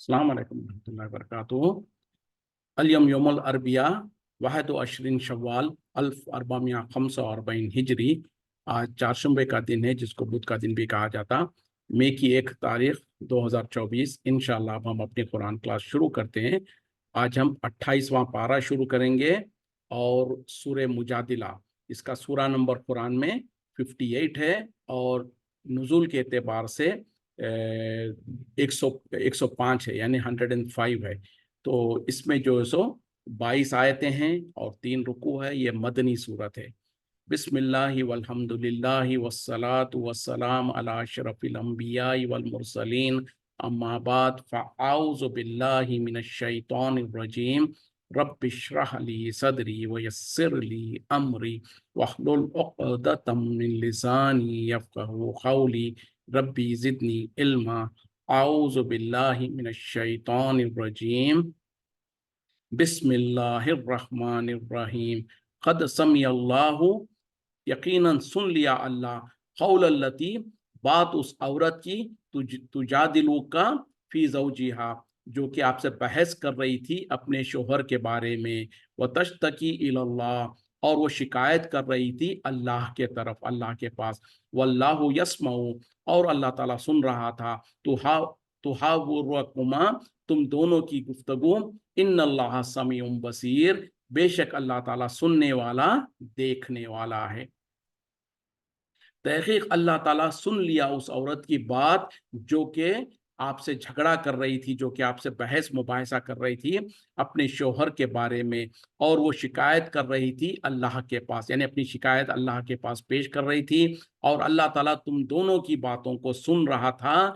अस्सलाम वालेकुम रहमतुल्लाहि व बरकातुहू। अल-यौम यौमुल अरबिया वाहिद व अशरीन शव्वाल 1445 हिजरी। आज चारशंबे का दिन है, जिसको बुध का दिन भी कहा जाता। मई की 1 तारीख 2024। इंशाअल्लाह अब हम अपनी कुरान क्लास शुरू करते हैं। आज हम 28वां पारा शुरू करेंगे और सूरे मुजादिला, इसका सूरा नंबर कुरान में 58 है और नुज़ूल के एतबार से 105 है, यानी 105 है। तो इसमें जो है सो 22 आयतें हैं और 3 रुकू है। ये मदनी सूरत है। बिस्मिल्लाहि वल्हम्दुलिल्लाहि वस्सलातु वस्सलाम अला अशरफिल अंबियाइ वल मुरसलीन अम्मा बाद फ़अऊज़ु बिल्लाहि मिनश शैतानिर रजीम। रब्बिश्रह ली सदरी वयस्सिर ली अमरी वहलुल उक़दतम मिन लिसानी यफ़क़हू क़ौली रब्बी ज़िदनी इल्मा। अऊज़ु बिल्लाहि मिनश शैतानिर रजीम। बिस्मिल्लाहिर्रहमानिर्रहीम। क़द समिअल्लाहु, यकीनन सुन लिया अल्लाह, क़ौलल्लती, बात उस औरत की, तुजादिलू का फी ज़ौजिहा, जो कि आपसे बहस कर रही थी अपने शोहर के बारे में। व तश्तकी इलल्लाह, और वो शिकायत कर रही थी अल्लाह के तरफ, अल्लाह के पास। वल्लाहु यस्मऊ, और अल्लाह ताला सुन रहा था। तुहावुरुकुमा, तुम दोनों की गुफ्तगू। इन्नल्लाह समीउम बसीर, बेशक अल्लाह ताला सुनने वाला, देखने वाला है। तहकीक अल्लाह ताला सुन लिया उस औरत की बात जो कि आपसे झगड़ा कर रही थी, जो कि आपसे बहस मुबाहिसा कर रही थी अपने शोहर के बारे में, और वो शिकायत कर रही थी अल्लाह के पास, यानी अपनी शिकायत अल्लाह के पास पेश कर रही थी। और अल्लाह ताला तुम दोनों की बातों को सुन रहा था।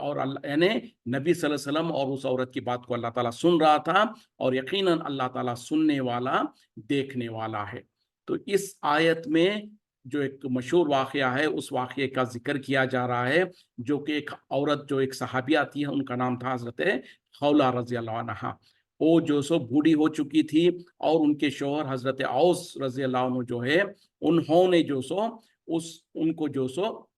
और यानी नबी सल्लल्लाहु अलैहि वसल्लम और उस औरत की बात को अल्लाह ताला सुन रहा था, और यकीनन अल्लाह ताला सुनने वाला, देखने वाला है। तो इस आयत में जो एक मशहूर वाक़या है, उस वाक़ये का जिक्र किया जा रहा है, जो कि एक औरत, जो एक सहाबिया थी, उनका नाम था हज़रत खौला रज़ी अल्लाह अन्हा। वो जो सो बूढ़ी हो चुकी थी, और उनके शौहर हज़रत औस रज़ी अल्लाह अन्हु जो है, उन्होंने जो सो उनको जो सो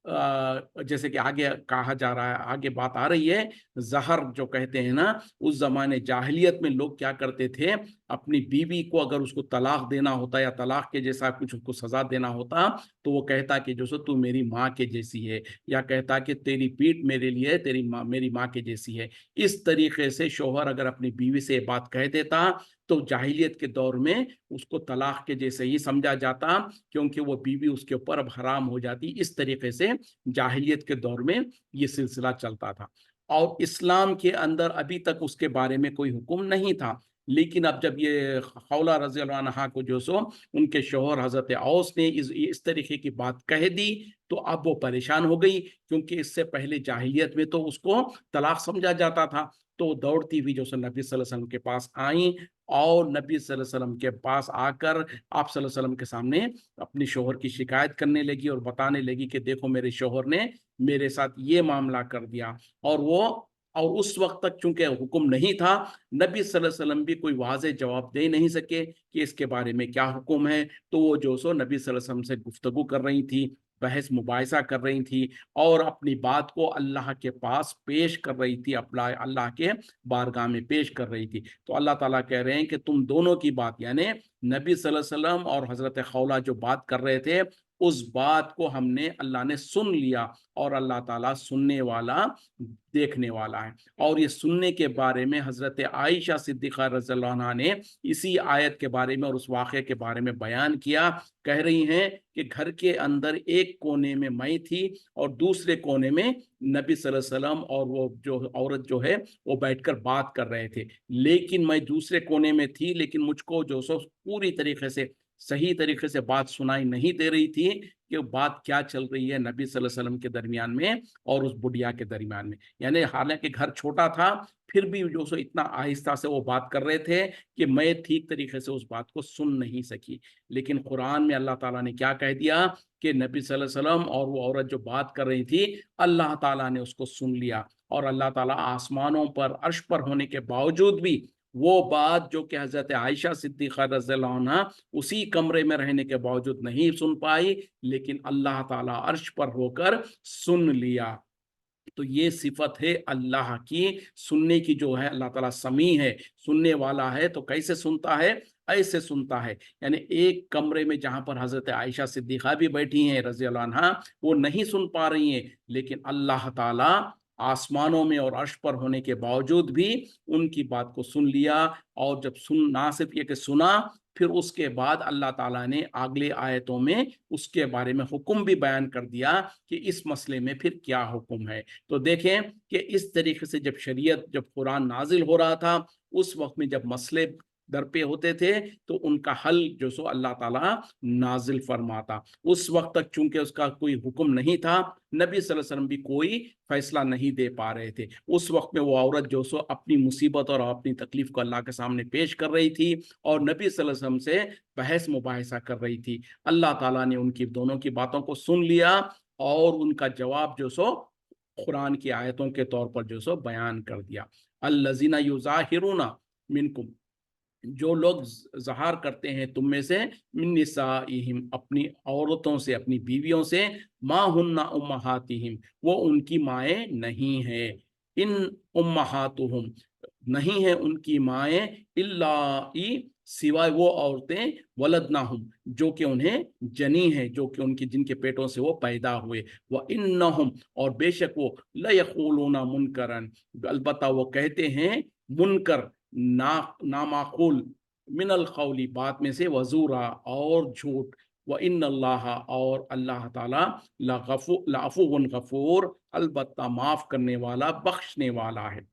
जैसे कि आगे कहा जा रहा है, आगे बात आ रही है, ज़हर जो कहते हैं ना, उस ज़माने जाहिलियत में लोग क्या करते थे, अपनी बीवी को अगर उसको तलाक देना होता या तलाक के जैसा कुछ उसको सज़ा देना होता, तो वो कहता कि जो सो तू मेरी माँ के जैसी है, या कहता कि तेरी पीठ मेरे लिए तेरी माँ मेरी माँ के जैसी है। इस तरीके से शौहर अगर अपनी बीवी से बात कह देता, तो जाहिलियत के दौर में उसको तलाक के जैसे ही समझा जाता, क्योंकि वो बीवी उसके ऊपर अब हराम हो जाती। इस तरीके से जाहिलियत के दौर में ये सिलसिला चलता था, और इस्लाम के अंदर अभी तक उसके बारे में कोई हुक्म नहीं था। लेकिन अब जब ये खौला रज़ी अल्लाह अन्हा को जो सो उनके शौहर हज़रत औस ने इस तरीके की बात कह दी, तो अब वो परेशान हो गई, क्योंकि इससे पहले जाहिलियत में तो उसको तलाक समझा जाता था। तो दौड़ती हुई जो सो नबी सल्लल्लाहु अलैहि वसल्लम के पास आई, और नबी सल्लल्लाहु अलैहि वसल्लम के पास आकर आप सल्लल्लाहु अलैहि वसल्लम के सामने अपनी शौहर की शिकायत करने लगी, और बताने लगी कि देखो मेरे शौहर ने मेरे साथ ये मामला कर दिया। और उस वक्त तक चूंकि हुक्म नहीं था, नबी सल्लल्लाहु अलैहि वसल्लम भी कोई वाज़ेह जवाब दे नहीं सके कि इसके बारे में क्या हुक्म है। तो वो जो सो नबी सल्लल्लाहु अलैहि वसल्लम से गुफ्तगू कर रही थी, बहस मुबाहिसा कर रही थी, और अपनी बात को अल्लाह के पास पेश कर रही थी, अपना अल्लाह के बारगाह में पेश कर रही थी। तो अल्लाह ताला कह रहे हैं कि तुम दोनों की बात, यानी नबी सल्लल्लाहु अलैहि वसल्लम और हज़रत खौला जो बात कर रहे थे, उस बात को हमने, अल्लाह ने सुन लिया, और अल्लाह ताला सुनने वाला, देखने वाला है। और ये सुनने के बारे में हज़रत आयशा सिद्दीक़ा रज़ियल्लाहु अन्हा ने इसी आयत के बारे में और उस वाक़े के बारे में बयान किया। कह रही हैं कि घर के अंदर एक कोने में मैं थी, और दूसरे कोने में नबी सल्लल्लाहु अलैहि वसल्लम और वो जो औरत जो है, वो बैठकर बात कर रहे थे। लेकिन मैं दूसरे कोने में थी, लेकिन मुझको जो सो पूरी तरीके से, सही तरीके से बात सुनाई नहीं दे रही थी कि बात क्या चल रही है नबी सल्लल्लाहु अलैहि वसल्लम के दरमियान में और उस बुढ़िया के दरमियान में। यानी हालांकि घर छोटा था, फिर भी जो सो इतना आहिस्ता से वो बात कर रहे थे कि मैं ठीक तरीके से उस बात को सुन नहीं सकी। लेकिन कुरान में अल्लाह ताला ने क्या कह दिया कि नबी सल्लल्लाहु अलैहि वसल्लम और वो औरत जो बात कर रही थी, अल्लाह ताला ने उसको सुन लिया, और अल्लाह ताला आसमानों पर, अर्श पर होने के बावजूद भी वो बात जो कि हज़रत आयशा सिद्दीक़ा रज़ियल्लाहु अन्हा उसी कमरे में रहने के बावजूद नहीं सुन पाई, लेकिन अल्लाह ताला अर्श पर होकर सुन लिया। तो ये सिफत है अल्लाह की, सुनने की जो है, अल्लाह ताला समी है, सुनने वाला है। तो कैसे सुनता है? ऐसे सुनता है, यानी एक कमरे में जहां पर हजरत आयशा सिद्दीक़ा भी बैठी हैं रजी अल्लाह अन्हा, वो नहीं सुन पा रही हैं, लेकिन अल्लाह ताला आसमानों में और अर्श पर होने के बावजूद भी उनकी बात को सुन लिया। और जब सुन, ना सिर्फ ये कि सुना, फिर उसके बाद अल्लाह ताला ने अगले आयतों में उसके बारे में हुक्म भी बयान कर दिया कि इस मसले में फिर क्या हुक्म है। तो देखें कि इस तरीके से जब शरीयत, जब कुरान नाजिल हो रहा था, उस वक्त में जब मसले दरपे होते थे, तो उनका हल जो सो अल्लाह ताला नाजिल फरमाता। उस वक्त तक चूंकि उसका कोई हुक्म नहीं था, नबी सल्लल्लाहु अलैहि वसल्लम भी कोई फैसला नहीं दे पा रहे थे। उस वक्त में वो औरत जो सो अपनी मुसीबत और अपनी तकलीफ को अल्लाह के सामने पेश कर रही थी और नबी सल्लल्लाहु अलैहि वसल्लम से बहस मुबाहिसा कर रही थी। अल्लाह ताला ने उनकी दोनों की बातों को सुन लिया और उनका जवाब जो सो कुरान की आयतों के तौर पर जो सो बयान कर दिया। अल्लज़ीना युज़ाहिरूना मिनकुम, जो लोग ज़हार करते हैं तुम में से, मिन निसाइहिम, अपनी औरतों से, अपनी बीवियों से, मा हुन्ना उम्महातिहिम, वो उनकी माएँ नहीं हैं। इन उम्महातुहुम, नहीं है उनकी माएँ, इल्लाई, सिवाय वो औरतें, वलदनाहुम, जो कि उन्हें जनी है, जो कि उनकी, जिनके पेटों से वो पैदा हुए। व इन्नहुम, और बेशक वो, लयक़ूलूना मुनकरन, अलबत्ता वो कहते हैं मुनकर, नामाकुल, मिनल कौली, बात में से, वजूरा, और झूठ। व इन्नल्लाह, और अल्लाह ताला, लअफुव्वुन गफूर, अलबत्ता माफ करने वाला, बख्शने वाला है।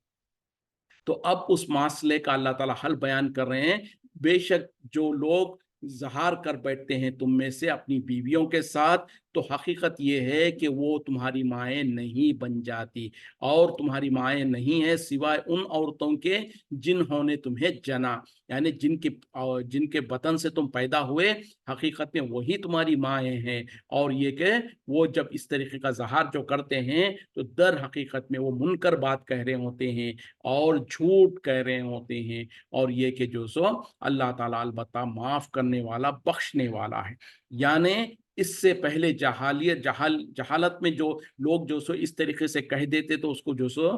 तो अब उस मसले का अल्लाह ताला हल बयान कर रहे हैं। बेशक जो लोग ज़हार कर बैठते हैं तुम में से अपनी बीवियों के साथ, तो हकीकत ये है कि वो तुम्हारी माएँ नहीं बन जाती, और तुम्हारी माएँ नहीं हैं सिवाय उन औरतों के जिन्होंने तुम्हें जना, यानी जिनके बतन से तुम पैदा हुए, हकीकत में वही तुम्हारी माएँ हैं। और ये कि वो जब इस तरीके का ज़हार जो करते हैं, तो दर हकीकत में वो मुनकर बात कह रहे होते हैं और झूठ कह रहे होते हैं। और ये कि जो सो अल्लाह ताला अलबत्ता माफ करने वाला, बख्शने वाला है। यानी इससे पहले जहालत में जो लोग जो सो इस तरीके से कह देते, तो उसको जो सो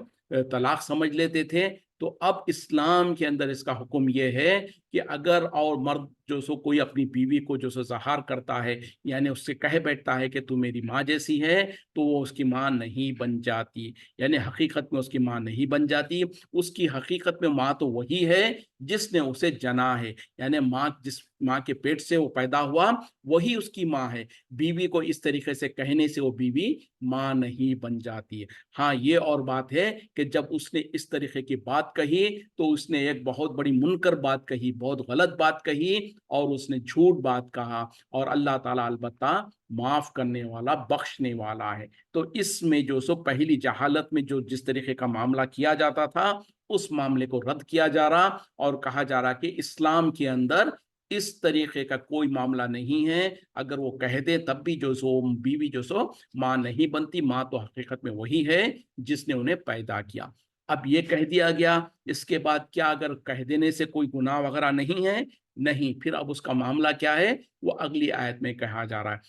तलाक समझ लेते थे। तो अब इस्लाम के अंदर इसका हुक्म ये है कि अगर और मर्द जो सो कोई अपनी बीवी को जो सो ज़हार करता है, यानी उससे कह बैठता है कि तू मेरी माँ जैसी है, तो वो उसकी माँ नहीं बन जाती, यानी हकीकत में उसकी माँ नहीं बन जाती। उसकी हकीकत में माँ तो वही है जिसने उसे जना है, यानी माँ, जिस माँ के पेट से वो पैदा हुआ, वही उसकी माँ है। बीवी को इस तरीके से कहने से वो बीवी माँ नहीं बन जाती है। हाँ, ये और बात है कि जब उसने इस तरीके की बात कही, तो उसने एक बहुत बड़ी मुनकर बात कही, बहुत गलत बात कही, और उसने झूठ बात कहा। और अल्लाह ताला अलबत्ता माफ करने वाला, बख्शने वाला है। तो इसमें जो सो पहली जहालत में जो जिस तरीके का मामला किया जाता था, उस मामले को रद्द किया जा रहा और कहा जा रहा कि इस्लाम के अंदर इस तरीके का कोई मामला नहीं है। अगर वो कह दे तब भी जो सो बीवी जो सो माँ नहीं बनती, माँ तो हकीकत में वही है जिसने उन्हें पैदा किया। अब ये कह दिया गया, इसके बाद क्या अगर कह देने से कोई गुनाह वगैरह नहीं है? नहीं। फिर अब उसका मामला क्या है, वो अगली आयत में कहा जा रहा है।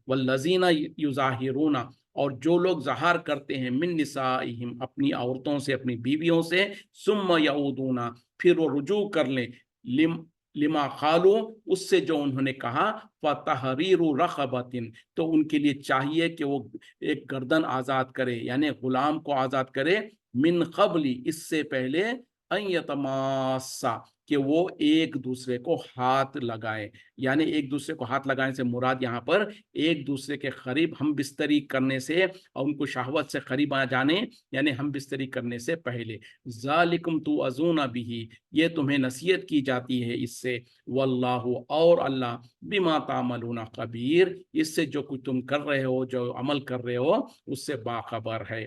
वल्लज़ीना युज़ाहिरूना, और जो लोग ज़हार करते हैं, मिन निसाइहिम, अपनी औरतों से, अपनी बीवियों से, सुम्मा यऊदूना, फिर वो रुजू कर लें, लिम लिमा खालू, उससे जो उन्होंने कहा, फ़तहरीरु रक़बतिन, तो उनके लिए चाहिए कि वो एक गर्दन आज़ाद करे, यानी गुलाम को आज़ाद करे, मिन क़ब्ली, इससे पहले, अन यतमास्सा, कि वो एक दूसरे को हाथ लगाए। यानी एक दूसरे को हाथ लगाने से मुराद यहाँ पर एक दूसरे के करीब हम बिस्तरी करने से और उनको शहवत से करीब आ जाने, यानी हम बिस्तरी करने से पहले। ज़ालिकुम तुअज़ूना बिही, ये तुम्हें नसीहत की जाती है इससे। वल्लाहु, और अल्लाह, बिमा तामलूना खबीर, इससे जो कुछ तुम कर रहे हो, जो अमल कर रहे हो, उससे बाखबर है।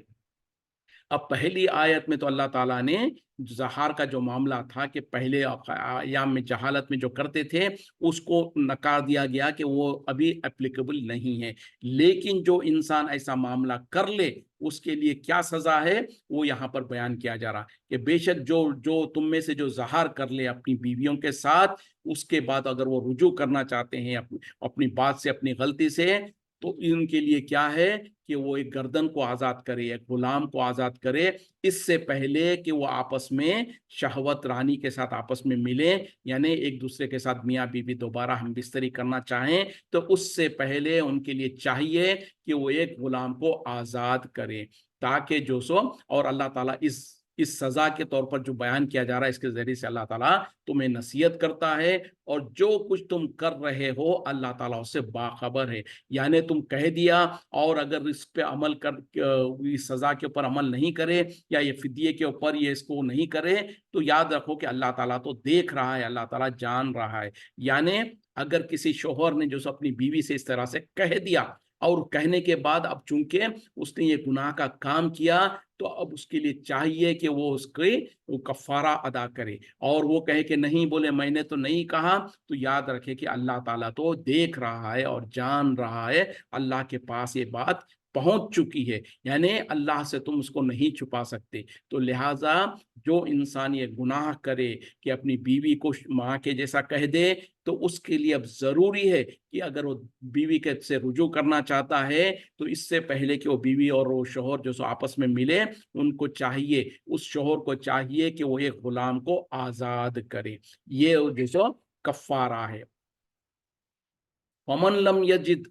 अब पहली आयत में तो अल्लाह ताला ने ज़हार का जो मामला था कि पहले अयाम में जहालत में जो करते थे, उसको नकार दिया गया कि वो अभी एप्लीकेबल नहीं है। लेकिन जो इंसान ऐसा मामला कर ले, उसके लिए क्या सज़ा है, वो यहाँ पर बयान किया जा रहा है कि बेशक जो जो तुम में से जो ज़हार कर ले अपनी बीवियों के साथ, उसके बाद अगर वो रुजू करना चाहते हैं अपनी बात से, अपनी गलती से, تو इनके लिए क्या है कि वो एक गर्दन को आज़ाद करे, एक गुलाम को आज़ाद करे, इससे पहले कि वो आपस में शहवत रानी के साथ आपस में मिले, यानी एक दूसरे के साथ मियाँ बीवी दोबारा हम बिस्तरी करना चाहें, तो उससे पहले उनके लिए चाहिए कि वो एक गुलाम को आज़ाद करें, ताकि जो सो और अल्लाह ताला इस सजा के तौर पर जो बयान किया जा रहा है, इसके जरिए से अल्लाह ताला तुम्हें नसीहत करता है, और जो कुछ तुम कर रहे हो अल्लाह ताला उससे बाखबर है। यानी तुम कह दिया और अगर इस पे अमल कर इस सजा के ऊपर अमल नहीं करे, या ये फिदिये के ऊपर ये इसको नहीं करे, तो याद रखो कि अल्लाह ताला तो देख रहा है, अल्लाह ताला जान रहा है। यानी अगर किसी शोहर ने जो सो अपनी बीवी से इस तरह से कह दिया, और कहने के बाद अब चूंकि उसने ये गुनाह का काम किया, तो अब उसके लिए चाहिए कि वो उसके वो कफारा अदा करे, और वो कहे कि नहीं, बोले मैंने तो नहीं कहा, तो याद रखे कि अल्लाह ताला तो देख रहा है और जान रहा है, अल्लाह के पास ये बात पहुंच चुकी है, यानी अल्लाह से तुम उसको नहीं छुपा सकते। तो लिहाजा जो इंसान ये गुनाह करे कि अपनी बीवी को माँ के जैसा कह दे, तो उसके लिए अब जरूरी है कि अगर वो बीवी के से रुजू करना चाहता है, तो इससे पहले कि वो बीवी और वो शोहर जो सो आपस में मिले, उनको चाहिए, उस शोहर को चाहिए कि वो एक गुलाम को आजाद करे। ये जो सो कफारा है। फमन लम यजिद,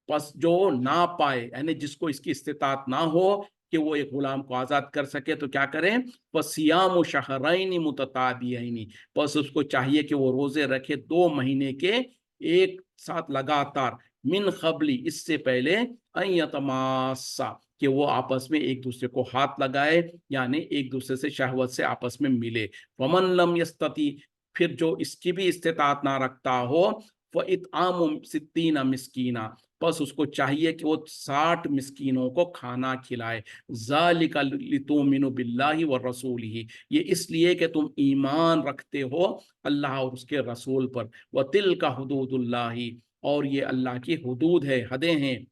बस जो ना पाए, यानी जिसको इसकी इस्तिताअत ना हो कि वो एक गुलाम को आजाद कर सके, तो क्या करें, सियाम शहरैन मुतताबियैन, बस उसको चाहिए कि वो रोजे रखे 2 महीने के एक साथ लगातार, मिन क़ब्ली, इससे पहले, अन यतमास्सा, कि वो आपस में एक दूसरे को हाथ लगाए, यानी एक दूसरे से शहवत से आपस में मिले। वमन लम यस्तती, फिर जो इसकी भी इस्तिताअत ना रखता हो, फ़इत्आमु सित्तीना मिस्कीना, बस उसको चाहिए कि वो 60 मिस्कीनों को खाना खिलाए। ज़ालिका लितुमिनु बिल्लाहि व रसूलिही, ये इसलिए कि तुम ईमान रखते हो अल्लाह और उसके रसूल पर। व तिल्का हुदूदुल्लाही, और ये अल्लाह की हुदूद है, हदें हैं।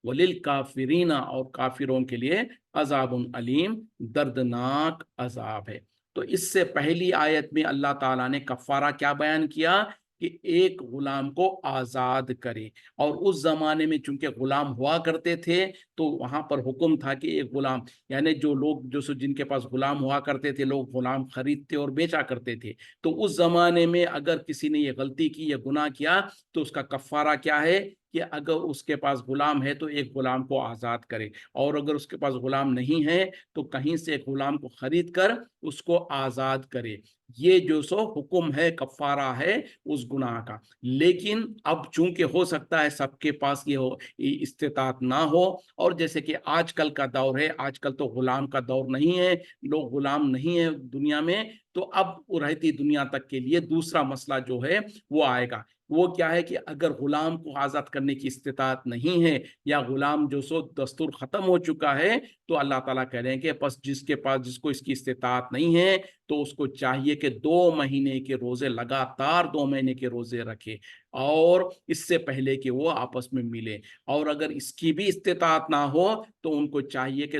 वलिल काफिरीना, और काफिरों के लिए अजाबुन अलीम, दर्दनाक अजाब है। तो इससे पहली आयत में अल्लाह ताला ने कफारा क्या बयान किया कि एक गुलाम को आजाद करे, और उस जमाने में चूंकि गुलाम हुआ करते थे, तो वहां पर हुक्म था कि एक गुलाम, यानी जो लोग जो सो जिनके पास गुलाम हुआ करते थे, लोग गुलाम खरीदते और बेचा करते थे, तो उस जमाने में अगर किसी ने ये गलती की या गुनाह किया, तो उसका कफारा क्या है कि अगर उसके पास गुलाम है तो एक गुलाम को आज़ाद करे, और अगर उसके पास गुलाम नहीं है तो कहीं से एक गुलाम को खरीद कर उसको आज़ाद करे। ये जो सो हुक्म है, कफारा है उस गुनाह का। लेकिन अब चूंकि हो सकता है सबके पास ये हो इस्तिताअत ना हो, और जैसे कि आजकल का दौर है, आजकल तो गुलाम का दौर नहीं है, लोग गुलाम नहीं है दुनिया में, तो अब रहती दुनिया तक के लिए दूसरा मसला जो है वो आएगा। वो क्या है कि अगर गुलाम को आज़ाद करने की इस्तिताअत नहीं है, या गुलाम जो सो दस्तूर ख़त्म हो चुका है, तो अल्लाह ताला कह रहे हैं कि बस जिसके पास, जिसको इसकी इस्तिताअत नहीं है, तो उसको चाहिए कि 2 महीने के रोजे, लगातार 2 महीने के रोजे रखे, और इससे पहले कि वो आपस में मिले। और अगर इसकी भी इस्तिताअत ना हो, तो उनको चाहिए कि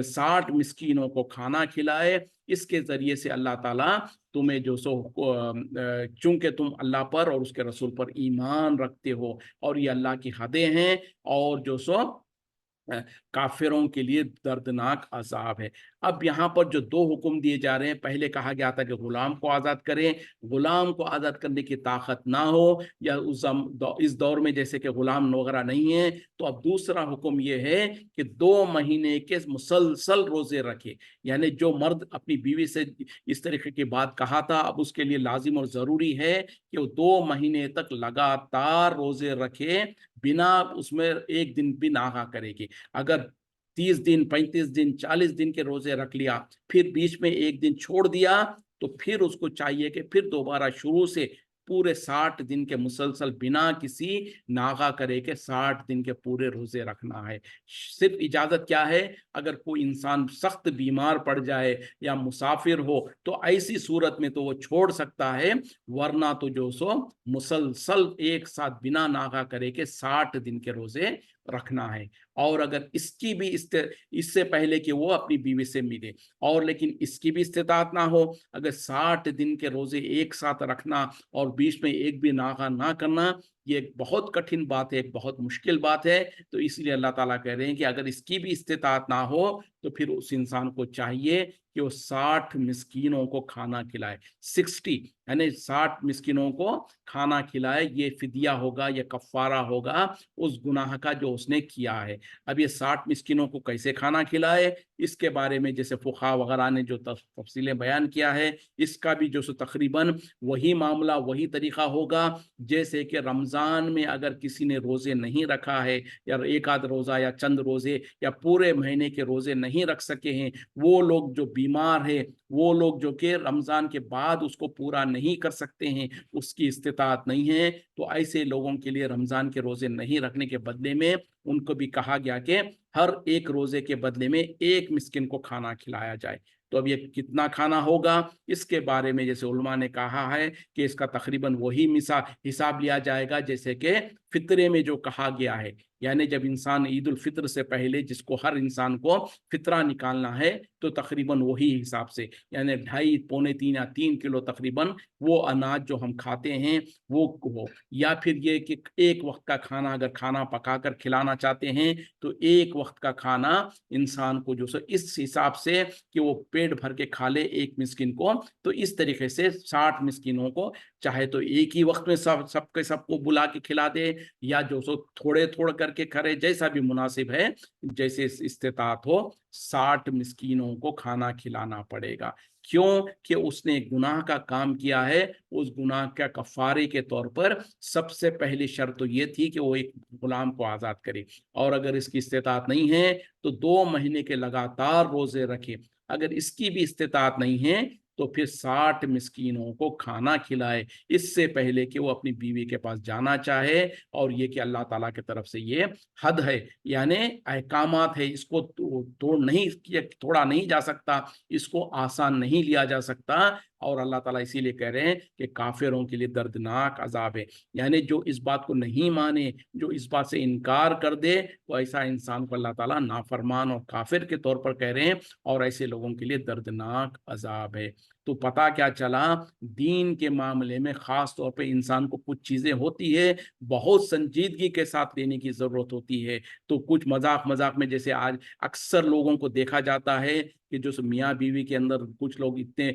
60 मिस्कीनों को खाना खिलाए। इसके जरिए से अल्लाह ताला तुम्हें जो सो चूंकि तुम अल्लाह पर और उसके रसूल पर ईमान रखते हो, और ये अल्लाह की हदें हैं, और जो सो अ, काफिरों के लिए दर्दनाक अजाब है। अब यहाँ पर जो 2 हुक्म दिए जा रहे हैं, पहले कहा गया था कि गुलाम को आज़ाद करें, गुलाम को आज़ाद करने की ताकत ना हो, या इस दौर में जैसे कि गुलाम वगैरह नहीं है, तो अब दूसरा हुक्म ये है कि 2 महीने के मुसलसल रोजे रखे। यानी जो मर्द अपनी बीवी से इस तरीके की बात कहा था, अब उसके लिए लाजिम और ज़रूरी है कि वो 2 महीने तक लगातार रोजे रखे, बिना उसमें एक दिन भी नागा करेगी। अगर 30 दिन, 35 दिन, 40 दिन के रोजे रख लिया, फिर बीच में एक दिन छोड़ दिया, तो फिर उसको चाहिए कि फिर दोबारा शुरू से पूरे 60 दिन के मुसलसल बिना किसी नागा करे के 60 दिन के पूरे रोजे रखना है। सिर्फ इजाजत क्या है, अगर कोई इंसान सख्त बीमार पड़ जाए या मुसाफिर हो, तो ऐसी सूरत में तो वो छोड़ सकता है, वरना तो जो सो मुसलसल एक साथ बिना नागा करे के 60 दिन के रोजे रखना है। और अगर इसकी भी इससे पहले कि वो अपनी बीवी से मिले, और लेकिन इसकी भी इस्तिताअत ना हो, अगर 60 दिन के रोजे एक साथ रखना और बीच में एक भी नागा ना करना, ये एक बहुत कठिन बात है, एक बहुत मुश्किल बात है। तो इसलिए अल्लाह ताला कह रहे हैं कि अगर इसकी भी इस्तिताअत ना हो तो फिर उस इंसान को चाहिए कि वो 60 मिस्कीनों को खाना खिलाए। 60 यानी 60 मिस्कीनों को खाना खिलाए, ये फिदिया होगा, ये कफ़ारा होगा उस गुनाह का जो उसने किया है। अब ये 60 मिस्कीनों को कैसे खाना खिलाए, इसके बारे में जैसे फुक़हा वगैरह ने जो तफ़सीलें बयान किया है, इसका भी जो सो तक़रीबन वही मामला, वही तरीक़ा होगा जैसे कि रमज़ान में अगर किसी ने रोज़े नहीं रखा है, या एक आध रोज़ा या चंद रोज़े या पूरे महीने के रोज़े नहीं रख सके हैं, वो लोग जो बीमार हैं, वो लोग जो कि रमज़ान के बाद उसको पूरा नहीं कर सकते हैं, उसकी इस्तिताअत नहीं है, तो ऐसे लोगों के लिए रमज़ान के रोज़े नहीं रखने के बदले में उनको भी कहा गया कि हर एक रोज़े के बदले में एक मिस्किन को खाना खिलाया जाए। तो अब ये कितना खाना होगा, इसके बारे में जैसे उलमा ने कहा है कि इसका तकरीबन वही हिसाब लिया जाएगा जैसे कि फितरे में जो कहा गया है। यानी जब इंसान ईद उल फित्र से पहले जिसको हर इंसान को फितरा निकालना है, तो तकरीबन वही हिसाब से, यानी 2.5 पौने 3 या 3 किलो तकरीबन वो अनाज जो हम खाते हैं वो हो। या फिर ये कि एक वक्त का खाना अगर खाना पकाकर खिलाना चाहते हैं तो एक वक्त का खाना इंसान को जो सो इस हिसाब से कि वो पेट भर के खा ले एक मिस्किन को, तो इस तरीके से 60 मिस्किनों को चाहे तो एक ही वक्त में सबको बुला के खिला दे, या जो सो थोड़े थोड़े करके करे, जैसा भी मुनासिब है, जैसे इस्तिताअत हो, 60 मिस्कीनों को खाना खिलाना पड़ेगा। क्यों? कि उसने गुनाह का काम किया है, उस गुनाह का कफ़ारे के तौर पर सबसे पहली शर्त तो ये थी कि वो एक गुलाम को आज़ाद करे, और अगर इसकी इस्तिताअत नहीं है तो 2 महीने के लगातार रोज़े रखे। अगर इसकी भी इस्तिताअत नहीं है तो फिर 60 मिस्कीनों को खाना खिलाए, इससे पहले कि वो अपनी बीवी के पास जाना चाहे। और ये कि अल्लाह ताला की तरफ से ये हद है, यानी अहकामात है, इसको तोड़ा नहीं जा सकता, इसको आसान नहीं लिया जा सकता। और अल्लाह ताला इसीलिए कह रहे हैं कि काफिरों के लिए दर्दनाक अजाब है, यानी जो इस बात को नहीं माने, जो इस बात से इनकार कर दे, तो ऐसा इंसान को अल्लाह ताला नाफरमान और काफिर के तौर पर कह रहे हैं, और ऐसे लोगों के लिए दर्दनाक अजाब है। तो पता क्या चला, दीन के मामले में खास तौर पे इंसान को कुछ चीज़ें होती है बहुत संजीदगी के साथ लेने की ज़रूरत होती है। तो कुछ मजाक मजाक में, जैसे आज अक्सर लोगों को देखा जाता है कि जो मियाँ बीवी के अंदर कुछ लोग इतने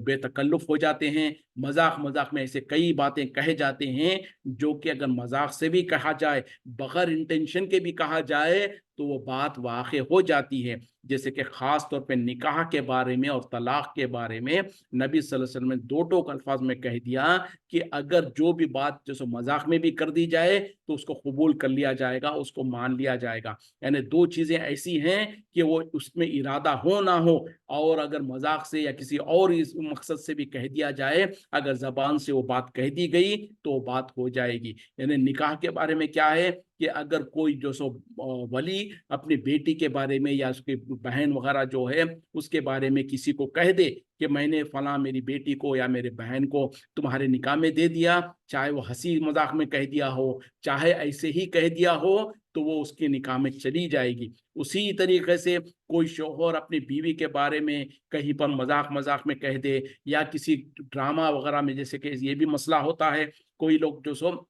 बेतकल्लुफ़ हो जाते हैं, मजाक मजाक में ऐसे कई बातें कहे जाते हैं जो कि अगर मजाक से भी कहा जाए, बगैर इंटेंशन के भी कहा जाए, तो वो बात वाक़ई हो जाती है। जैसे कि ख़ास तौर पे निकाह के बारे में और तलाक के बारे में नबी सल्लल्लाहु अलैहि वसल्लम ने दो टोक अल्फाज में कह दिया कि अगर जो भी बात जैसे मजाक में भी कर दी जाए तो उसको कबूल कर लिया जाएगा, उसको मान लिया जाएगा। यानी दो चीज़ें ऐसी हैं कि वो उसमें इरादा हो ना हो, और अगर मजाक से या किसी और इस मकसद से भी कह दिया जाए, अगर ज़बान से वो बात कह दी गई तो वो बात हो जाएगी। यानी निकाह के बारे में क्या है कि अगर कोई जो सो वली अपनी बेटी के बारे में या उसकी बहन वगैरह जो है उसके बारे में किसी को कह दे कि मैंने फलां मेरी बेटी को या मेरे बहन को तुम्हारे निकाह में दे दिया, चाहे वो हंसी मजाक में कह दिया हो, चाहे ऐसे ही कह दिया हो, तो वो उसके निकाह में चली जाएगी। उसी तरीके से कोई शौहर अपनी बीवी के बारे में कहीं पर मजाक मजाक में कह दे, या किसी ड्रामा वगैरह में, जैसे कि ये भी मसला होता है, कोई लोग जो सो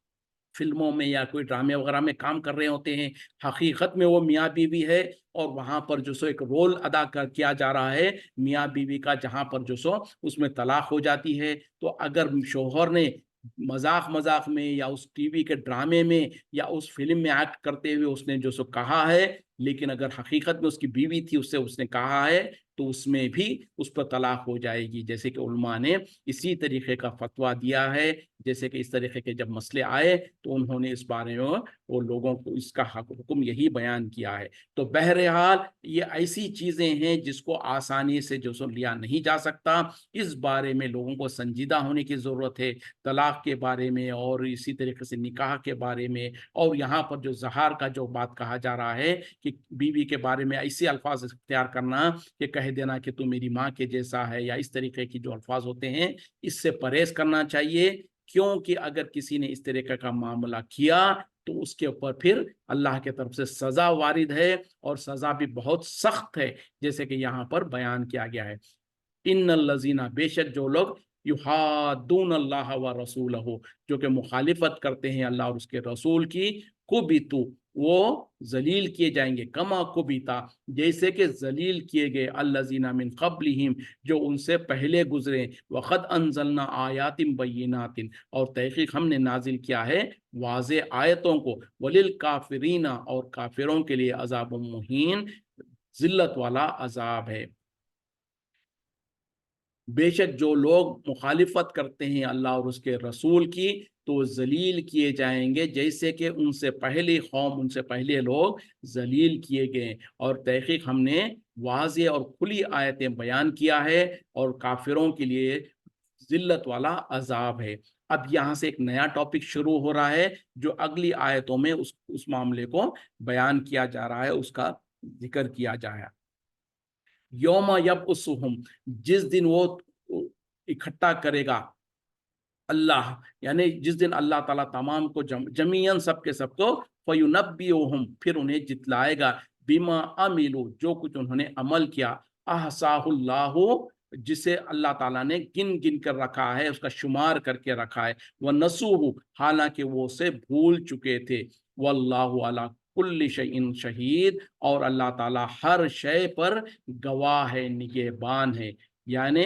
फ़िल्मों में या कोई ड्रामे वगैरह में काम कर रहे होते हैं, हकीकत में वो मियाँ बीवी है, और वहाँ पर जो सो एक रोल अदा किया जा रहा है मियाँ बीवी का, जहाँ पर जो सो उसमें तलाक हो जाती है। तो अगर शौहर ने मजाक मजाक में या उस टीवी के ड्रामे में या उस फिल्म में एक्ट करते हुए उसने जो सो कहा है, लेकिन अगर हकीकत में उसकी बीवी थी, उससे उसने कहा है, तो उसमें भी उस पर तलाक हो जाएगी। जैसे कि उलमा ने इसी तरीके का फतवा दिया है, जैसे कि इस तरीके के जब मसले आए तो उन्होंने इस बारे में वो लोगों को इसका हुक्म यही बयान किया है। तो बहरहाल ये ऐसी चीज़ें हैं जिसको आसानी से जो सो लिया नहीं जा सकता। इस बारे में लोगों को संजीदा होने की ज़रूरत है, तलाक के बारे में और इसी तरीके से निकाह के बारे में। और यहाँ पर जो ज़हार का जो बात कहा जा रहा है कि बीवी के बारे में ऐसे अल्फाज इख्तियार करना कि कह देना कि तू मेरी माँ के जैसा है, या इस तरीके की जो अल्फाज होते हैं, इससे परहेज करना चाहिए। क्योंकि अगर किसी ने इस तरीके का मामला किया तो उसके ऊपर फिर अल्लाह की तरफ से सजा वारिद है, और सजा भी बहुत सख्त है, जैसे कि यहाँ पर बयान किया गया है। इन्नल लज़ीना, बेशक जो लोग युहाद्दून अल्लाह व रसूलहू, जो कि मुखालिफत करते हैं अल्लाह और उसके रसूल की, कुबितु, वो जलील किए जाएंगे, कमा कुबिता, जैसे कि जलील किए गए अल्लज़ीना मिन क़ब्लिहिम, जो उनसे पहले गुजरे, वक़द अंज़लना आयातिन बय्यिनातिन, और तहक़ीक़ हमने नाजिल किया है वाज़े आयतों को, वलिल काफिरीना, और काफिरों के लिए अज़ाबुम मुहीन, जिल्लत वाला अजाब है। बेशक जो लोग मुखालिफत करते हैं अल्लाह और उसके रसूल की, तो जलील किए जाएंगे जैसे कि उनसे पहले कौम, उनसे पहले लोग जलील किए गए। और तहकीक हमने वाज़े और खुली आयतें बयान किया है, और काफिरों के लिए जिल्लत वाला अजाब है। अब यहाँ से एक नया टॉपिक शुरू हो रहा है, जो अगली आयतों में उस मामले को बयान किया जा रहा है, उसका जिक्र किया जाए। यौमा यबअसुहुम, जिस दिन वो इकट्ठा करेगा अल्लाह, यानी जिस दिन अल्लाह ताला तमाम को जमीयन सबके सबको, फयुनब्बिउहुम, फिर उन्हें जितलाएगा, बिमा अमिलू, जो कुछ उन्होंने अमल किया, अहसाहुल्लाहु, जिसे अल्लाह ताला ने गिन गिन कर रखा है, उसका शुमार करके रखा है, व नसूहु, हालांकि वो उसे भूल चुके थे, वल्लाहु अला कुल्ली शैइन शहीद, और अल्लाह ताला हर शय पर गवाह है, निगहबान है। यानी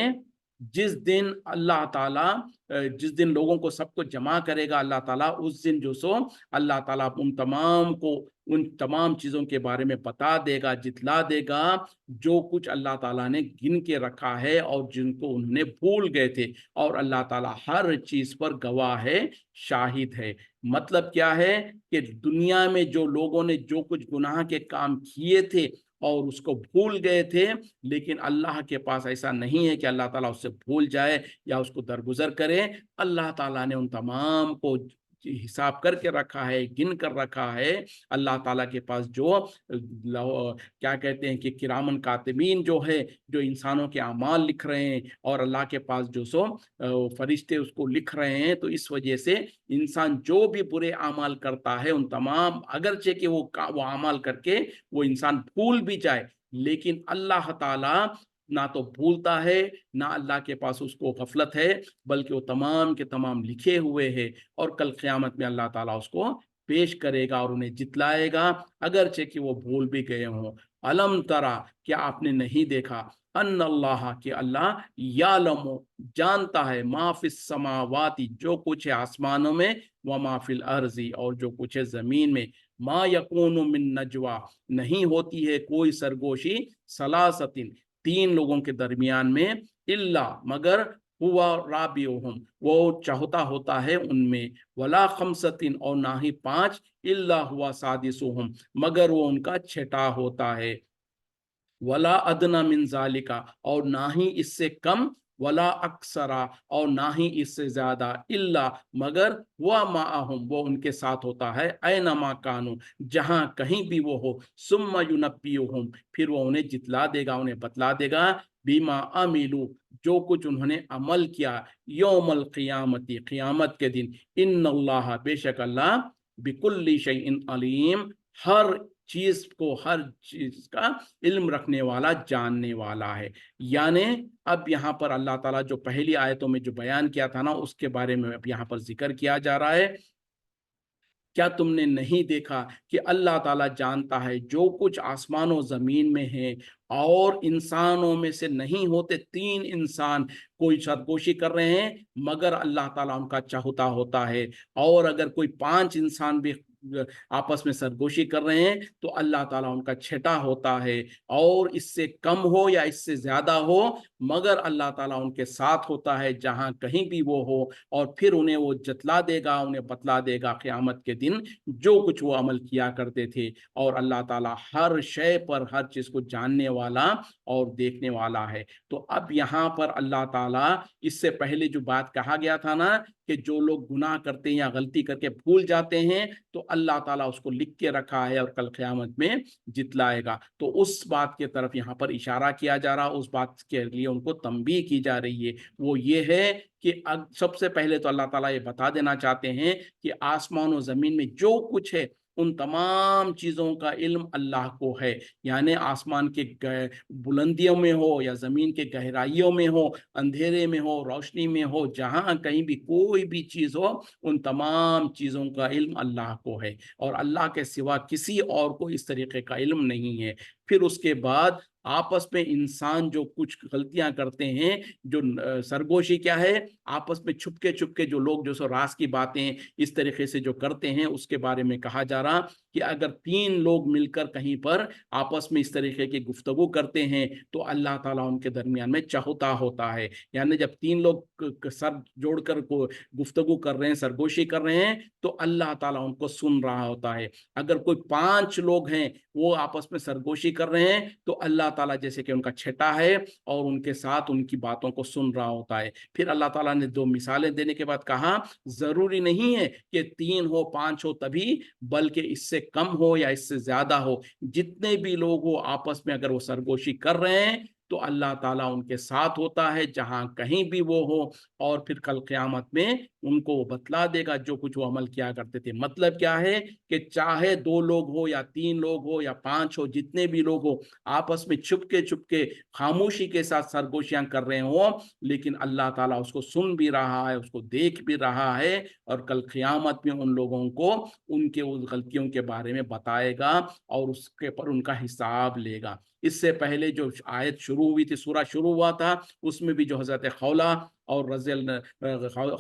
जिस दिन अल्लाह ताला जिस दिन लोगों को सबको जमा करेगा अल्लाह ताला, उस दिन जो सो अल्लाह ताला उन तमाम को उन तमाम चीज़ों के बारे में बता देगा, जितला देगा, जो कुछ अल्लाह ताला ने गिन के रखा है और जिनको उन्होंने भूल गए थे, और अल्लाह ताला हर चीज़ पर गवाह है, शाहिद है। मतलब क्या है कि दुनिया में जो लोगों ने जो कुछ गुनाह के काम किए थे और उसको भूल गए थे, लेकिन अल्लाह के पास ऐसा नहीं है कि अल्लाह ताला उससे भूल जाए या उसको दरगुजर करे। अल्लाह ताला ने उन तमाम को हिसाब करके रखा है, गिन कर रखा है। अल्लाह ताला के पास जो क्या कहते हैं कि किरामन कातिबीन जो है, जो इंसानों के अमाल लिख रहे हैं, और अल्लाह के पास जो सो फरिश्ते उसको लिख रहे हैं, तो इस वजह से इंसान जो भी बुरे अमाल करता है, उन तमाम, अगरचे कि वो अमाल करके वो इंसान भूल भी जाए, लेकिन अल्लाह ताला ना तो भूलता है, ना अल्लाह के पास उसको गफलत है, बल्कि वो तमाम के तमाम लिखे हुए हैं, और कल क़यामत में अल्लाह ताला उसको पेश करेगा और उन्हें जितलाएगा, अगरचे कि वो भूल भी गए हों। अलम तरा, क्या आपने नहीं देखा, अन्नल्लाह, कि अल्लाह यालमु, जानता है, माफिस समावाती, जो कुछ है आसमानों में, व माफिल अर्जी, और जो कुछ है जमीन में, मा यकूनु मिन नजवा, नहीं होती है कोई सरगोशी, सलासतिन, तीन लोगों के दरमियान में, इल्ला, मगर, हुआ राबिउहुम, वो चाहता होता है उनमें, वला खमसतिन, और ना ही पांच, इल्ला हुआ सादिसुहुम, मगर वो उनका छठा होता है, वला अदना मिन जालिका, और ना ही इससे कम, वला अक्सरा, और ना ही इससे ज्यादा, इल्ला, मगर, हुआ माअहुम, वो उनके साथ होता है, ऐनमा कानू, जहां कहीं भी वो हो, सुम्मा युनब्बियुहुम, फिर वो उन्हें जितला देगा, उन्हें बतला देगा, बीमा अमिलू, जो कुछ उन्होंने अमल किया, यौमल क़ियामती, क़ियामत के दिन, इन्नल्लाह, बेशक अल्लाह, बिकुल्ली शैइन अलीम, हर चीज को, हर चीज का इल्म रखने वाला, जानने वाला है। यानी अब यहाँ पर अल्लाह ताला जो पहली आयतों में जो बयान किया था ना, उसके बारे में अब यहाँ पर जिक्र किया जा रहा है। क्या तुमने नहीं देखा कि अल्लाह ताला जानता है जो कुछ आसमान और जमीन में है, और इंसानों में से नहीं होते तीन इंसान कोई सरगोशी कर रहे हैं, मगर अल्लाह ताला उनका चाहता होता है, और अगर कोई पांच इंसान भी आपस में सरगोशी कर रहे हैं, तो अल्लाह ताला उनका छठा होता है, और इससे कम हो या इससे ज्यादा हो, मगर अल्लाह ताला उनके साथ होता है जहां कहीं भी वो हो, और फिर उन्हें वो जतला देगा, उन्हें बतला देगा क़यामत के दिन जो कुछ वो अमल किया करते थे। और अल्लाह ताला हर शय पर, हर चीज को जानने वाला और देखने वाला है। तो अब यहाँ पर अल्लाह ताला, इससे पहले जो बात कहा गया था ना, कि जो लोग गुनाह करते हैं या गलती करके भूल जाते हैं, तो अल्लाह ताला उसको लिख के रखा है और कल क़यामत में जितलाएगा, तो उस बात की तरफ यहाँ पर इशारा किया जा रहा, उस बात के लिए उनको तंबीह की जा रही है। वो ये है कि सबसे पहले तो अल्लाह ताला ये बता देना चाहते हैं कि आसमान और जमीन में जो कुछ है, उन तमाम चीज़ों का इल्म अल्लाह को है। यानी आसमान के बुलंदियों में हो या ज़मीन के गहराइयों में हो, अंधेरे में हो, रोशनी में हो, जहाँ कहीं भी कोई भी चीज़ हो, उन तमाम चीज़ों का इल्म अल्लाह को है और अल्लाह के सिवा किसी और को इस तरीके का इल्म नहीं है। फिर उसके बाद आपस में इंसान जो कुछ गलतियां करते हैं, जो सरगोशी क्या है, आपस में छुपके छुपके जो लोग जो सो राज की बातें इस तरीके से जो करते हैं, उसके बारे में कहा जा रहा कि अगर 3 लोग मिलकर कहीं पर आपस में इस तरीके की गुफ्तगू करते हैं, तो अल्लाह ताला उनके दरमियान में चौथा होता है। यानी जब 3 लोग सर जोड़कर को गुफ्तगू कर रहे हैं, सरगोशी कर रहे हैं, तो अल्लाह ताला उनको सुन रहा होता है। अगर कोई 5 लोग हैं, वो आपस में सरगोशी कर रहे हैं, तो अल्लाह ताला जैसे कि उनका छठा है और उनके साथ उनकी बातों को सुन रहा होता है। फिर अल्लाह ताला ने 2 मिसालें देने के बाद कहा, ज़रूरी नहीं है कि 3 हो, 5 हो तभी, बल्कि इससे कम हो या इससे ज़्यादा हो। जितने भी लोग हो आपस में अगर वो सरगोशी कर रहे हैं, तो अल्लाह ताला उनके साथ होता है, जहाँ कहीं भी वो हो और फिर कल क़यामत में उनको वो बतला देगा जो कुछ वो अमल किया करते थे। मतलब क्या है कि चाहे 2 लोग हो या 3 लोग हो या 5 हो, जितने भी लोग हो, आपस में छुपके-छुपके खामोशी के साथ सरगोशियाँ कर रहे हों, लेकिन अल्लाह ताला उसको सुन भी रहा है, उसको देख भी रहा है और कल क़यामत में उन लोगों को उनके उस गलतियों के बारे में बताएगा और उसके पर उनका हिसाब लेगा। इससे पहले जो आयत शुरू हुई थी, सूरा शुरू हुआ था, उसमें भी जो हज़रत खौला और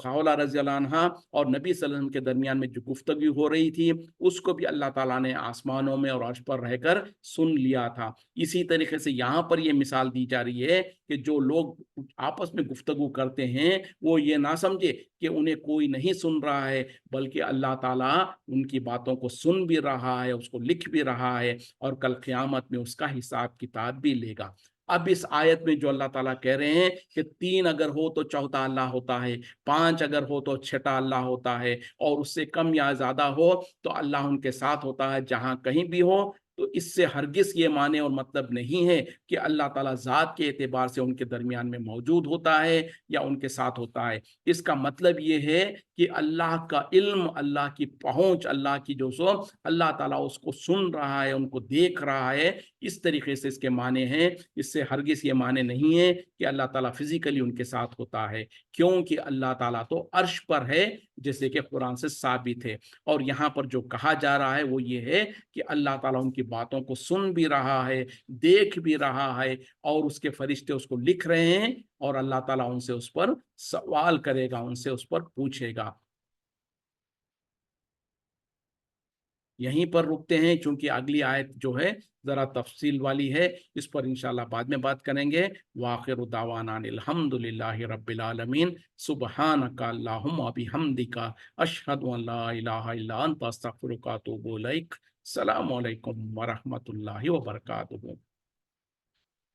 खौला रज़ी अल्लाह अन्हा और नबी सल्लल्लाहु अलैहि वसल्लम के दरमियान में जो गुफ्तगू हो रही थी, उसको भी अल्लाह ताला ने आसमानों में और अर्श पर रहकर सुन लिया था। इसी तरीके से यहाँ पर ये मिसाल दी जा रही है कि जो लोग आपस में गुफ्तगू करते हैं, वो ये ना समझे कि उन्हें कोई नहीं सुन रहा है, बल्कि अल्लाह ताला उनकी बातों को सुन भी रहा है, उसको लिख भी रहा है और कल क़यामत में उसका हिसाब किताब भी लेगा। अब इस आयत में जो अल्लाह ताला कह रहे हैं कि 3 अगर हो तो चौथा अल्लाह होता है, 5 अगर हो तो छठा अल्लाह होता है और उससे कम या ज़्यादा हो तो अल्लाह उनके साथ होता है जहाँ कहीं भी हो। तो इससे हरगिज़ ये माने और मतलब नहीं है कि अल्लाह ताला ज़ात के एतबार से उनके दरमियान में मौजूद होता है या उनके साथ होता है। इसका मतलब ये है कि अल्लाह का इल्म, अल्लाह की पहुँच, अल्लाह की जो सो अल्लाह ताला उसको सुन रहा है, उनको देख रहा है, इस तरीके से इसके माने हैं। इससे हरगिज़ ये माने नहीं है कि अल्लाह ताला फिज़िकली उनके साथ होता है, क्योंकि अल्लाह ताला तो अर्श पर है, जैसे कि कुरान से साबित है। और यहाँ पर जो कहा जा रहा है वो ये है कि अल्लाह ताला उनकी बातों को सुन भी रहा है, देख भी रहा है और उसके फरिश्ते उसको लिख रहे हैं और अल्लाह ताला उनसे उस पर सवाल करेगा, उनसे उस पर पूछेगा। यहीं पर रुकते हैं क्योंकि अगली आयत जो है ज़रा तफ़सील वाली है, इस पर इंशाअल्लाह बाद में बात करेंगे। व आखिरु दावाना अनिल हम्दुलिल्लाहि रब्बिल आलमीन। सुब्हानका अल्लाहुम्मा बिहम्दिका अशहदु अन ला इलाहा इल्ला अंता अस्तगफिरुका व अतूबु इलैक। अस्सलामु अलैकुम व रहमतुल्लाहि व बरकातुहू।